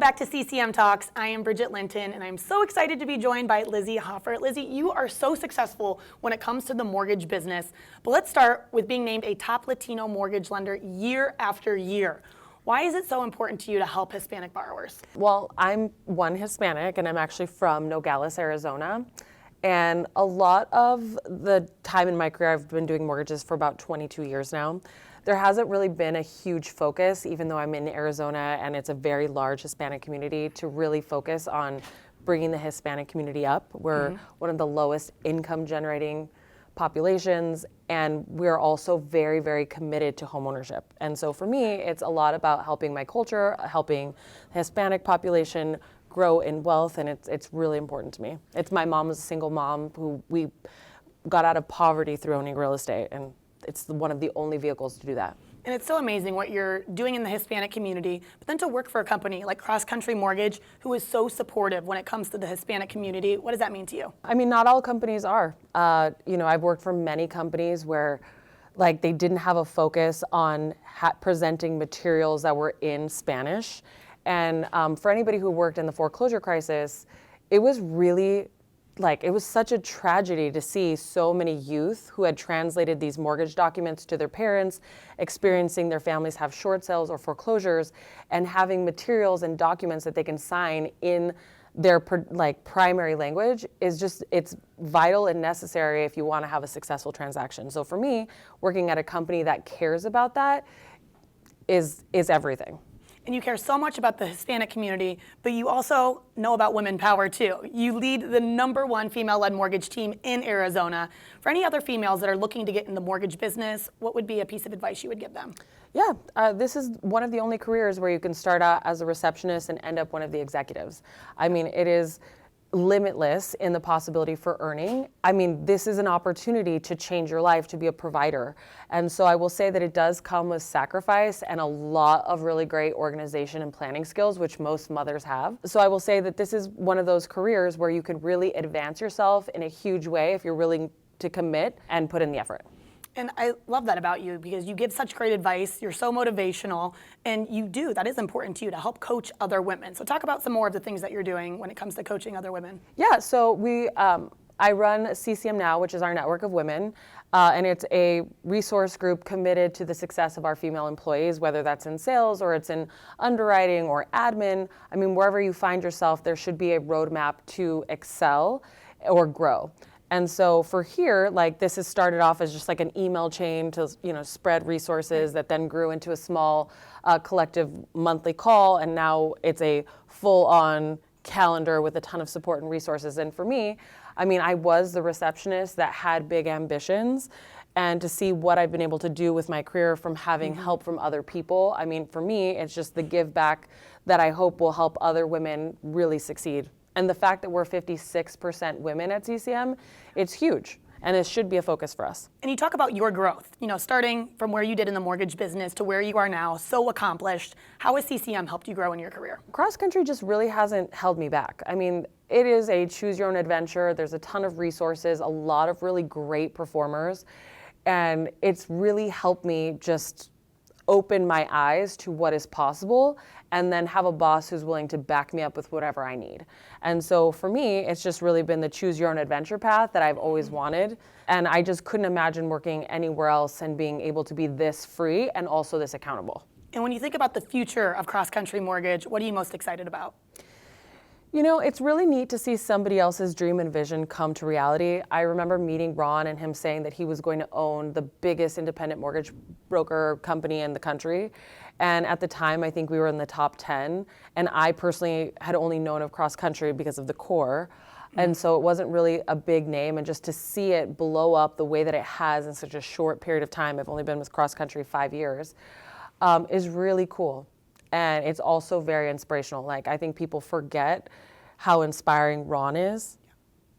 back to CCM Talks. I am Bridget Linton, and I'm so excited to be joined by Lizy Hoeffer. Lizy, you are so successful when it comes to the mortgage business, but let's start with being named a top Latino mortgage lender year after year. Why is it so important to you to help Hispanic borrowers? Well, I'm one Hispanic, and I'm actually from Nogales, Arizona. And a lot of the time in my career, I've been doing mortgages for about 22 years now. There hasn't really been a huge focus, even though I'm in Arizona and it's a very large Hispanic community, to really focus on bringing the Hispanic community up. We're one of the lowest income generating populations, and we're also very, very committed to homeownership. And so for me, it's a lot about helping my culture, helping the Hispanic population grow in wealth, and it's really important to me. My mom was a single mom who we got out of poverty through owning real estate, and it's one of the only vehicles to do that. And it's so amazing what you're doing in the Hispanic community, but then to work for a company like Cross Country Mortgage, who is so supportive when it comes to the Hispanic community. What does that mean to you? I mean, not all companies are. I've worked for many companies where they didn't have a focus on presenting materials that were in Spanish. And for anybody who worked in the foreclosure crisis, it was really it was such a tragedy to see so many youth who had translated these mortgage documents to their parents, experiencing their families have short sales or foreclosures, and having materials and documents that they can sign in their primary language it's vital and necessary if you want to have a successful transaction. So for me, working at a company that cares about that is everything. And you care so much about the Hispanic community, but you also know about women power too. You lead the #1 female-led mortgage team in Arizona. For any other females that are looking to get in the mortgage business, what would be a piece of advice you would give them? Yeah, this is one of the only careers where you can start out as a receptionist and end up one of the executives. I mean, it is limitless in the possibility for earning. I mean, this is an opportunity to change your life, to be a provider. And so I will say that it does come with sacrifice and a lot of really great organization and planning skills, which most mothers have. So I will say that this is one of those careers where you can really advance yourself in a huge way if you're willing to commit and put in the effort. And I love that about you because you give such great advice, you're so motivational, and that is important to you to help coach other women. So talk about some more of the things that you're doing when it comes to coaching other women. Yeah, so I run CCM Now, which is our network of women, and it's a resource group committed to the success of our female employees, whether that's in sales or it's in underwriting or admin. I mean, wherever you find yourself, there should be a roadmap to excel or grow. And so for here, this has started off as just an email chain to spread resources that then grew into a small collective monthly call, and now it's a full-on calendar with a ton of support and resources. And for me, I mean, I was the receptionist that had big ambitions, and to see what I've been able to do with my career from having help from other people, I mean, for me, it's just the give back that I hope will help other women really succeed. And the fact that we're 56% women at CCM, it's huge. And it should be a focus for us. And you talk about your growth, starting from where you did in the mortgage business to where you are now, so accomplished. How has CCM helped you grow in your career? Cross country just really hasn't held me back. I mean, it is a choose your own adventure. There's a ton of resources, a lot of really great performers. And it's really helped me just open my eyes to what is possible, and then have a boss who's willing to back me up with whatever I need. And so for me, it's just really been the choose your own adventure path that I've always wanted. And I just couldn't imagine working anywhere else and being able to be this free and also this accountable. And when you think about the future of Cross Country Mortgage, what are you most excited about? It's really neat to see somebody else's dream and vision come to reality. I remember meeting Ron and him saying that he was going to own the biggest independent mortgage broker company in the country. And at the time, I think we were in the top 10. And I personally had only known of Cross Country because of the core. And so it wasn't really a big name. And just to see it blow up the way that it has in such a short period of time, I've only been with Cross Country 5 years, is really cool. And it's also very inspirational. I think people forget how inspiring Ron is,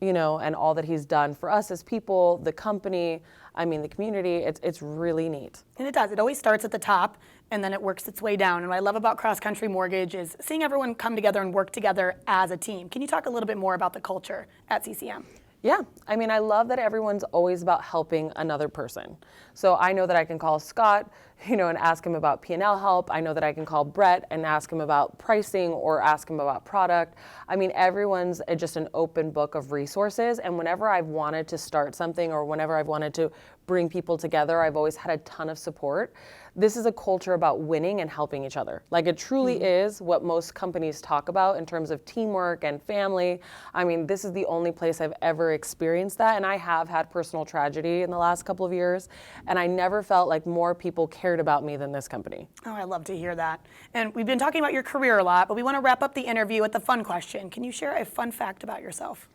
and all that he's done for us as people, the company, the community. It's really neat. And it does. It always starts at the top, and then it works its way down. And what I love about Cross Country Mortgage is seeing everyone come together and work together as a team. Can you talk a little bit more about the culture at CCM? Yeah, I mean, I love that everyone's always about helping another person. So I know that I can call Scott, and ask him about P&L help. I know that I can call Brett and ask him about pricing or ask him about product. I mean, everyone's just an open book of resources. And whenever I've wanted to start something or whenever I've wanted to bring people together, I've always had a ton of support. This is a culture about winning and helping each other. Like, it truly is what most companies talk about in terms of teamwork and family. I mean, this is the only place I've ever experienced that. And I have had personal tragedy in the last couple of years. And I never felt like more people cared about me than this company. Oh, I love to hear that. And we've been talking about your career a lot, but we want to wrap up the interview with the fun question. Can you share a fun fact about yourself?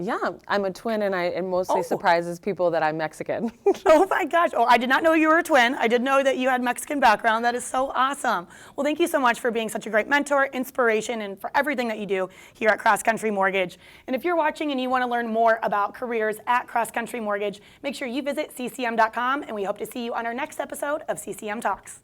Yeah, I'm a twin, and it mostly surprises people that I'm Mexican. Oh my gosh. Oh, I did not know you were a twin. I did know that you had Mexican background. That is so awesome. Well, thank you so much for being such a great mentor, inspiration, and for everything that you do here at Cross Country Mortgage. And if you're watching and you want to learn more about careers at Cross Country Mortgage, make sure you visit ccm.com, and we hope to see you on our next episode of CCM Talks.